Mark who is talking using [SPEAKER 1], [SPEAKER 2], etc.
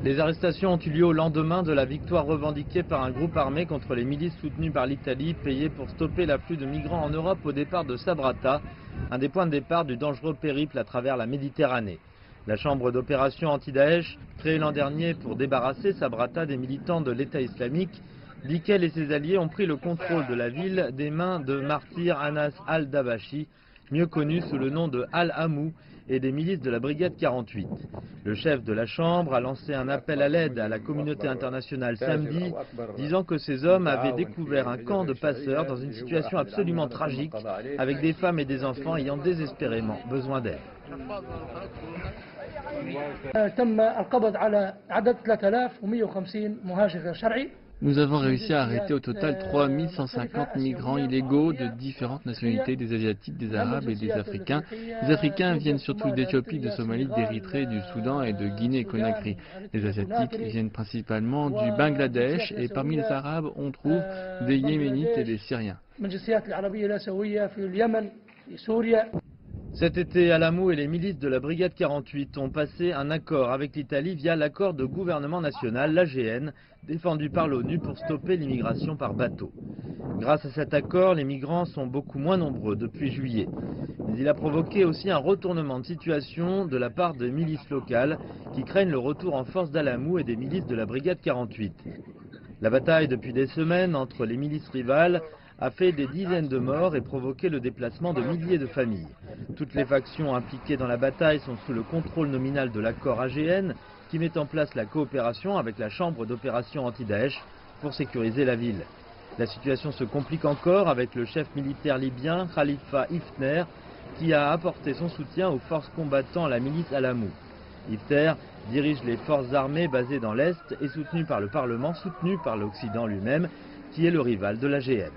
[SPEAKER 1] Les arrestations ont eu lieu au lendemain de la victoire revendiquée par un groupe armé contre les milices soutenues par l'Italie, payées pour stopper l'afflux de migrants en Europe au départ de Sabrata, un des points de départ du dangereux périple à travers la Méditerranée. La chambre d'opération anti-Daesh, créée l'an dernier pour débarrasser Sabrata des militants de l'État islamique, dit qu'elle et ses alliés ont pris le contrôle de la ville des mains de martyr Anas al-Dabashi, mieux connu sous le nom de Al-Hamou, et des milices de la Brigade 48. Le chef de la Chambre a lancé un appel à l'aide à la communauté internationale samedi, disant que ces hommes avaient découvert un camp de passeurs dans une situation absolument tragique, avec des femmes et des enfants ayant désespérément besoin d'aide.
[SPEAKER 2] Nous avons réussi à arrêter au total 3150 migrants illégaux de différentes nationalités, des Asiatiques, des Arabes et des Africains. Les Africains viennent surtout d'Éthiopie, de Somalie, d'Érythrée, du Soudan et de Guinée-Conakry. Les Asiatiques viennent principalement du Bangladesh et parmi les Arabes, on trouve des Yéménites et des Syriens.
[SPEAKER 1] Cet été, Al-Hamou et les milices de la Brigade 48 ont passé un accord avec l'Italie via l'accord de gouvernement national, l'AGN, défendu par l'ONU pour stopper l'immigration par bateau. Grâce à cet accord, les migrants sont beaucoup moins nombreux depuis juillet. Mais il a provoqué aussi un retournement de situation de la part des milices locales qui craignent le retour en force d'Al-Hamou et des milices de la Brigade 48. La bataille depuis des semaines entre les milices rivales a fait des dizaines de morts et provoqué le déplacement de milliers de familles. Toutes les factions impliquées dans la bataille sont sous le contrôle nominal de l'accord AGN qui met en place la coopération avec la chambre d'opération anti-Daesh pour sécuriser la ville. La situation se complique encore avec le chef militaire libyen Khalifa Haftar qui a apporté son soutien aux forces combattant la milice Al-Hamou. Haftar dirige les forces armées basées dans l'Est et soutenues par le Parlement, soutenues par l'Occident lui-même, qui est le rival de l'AGN.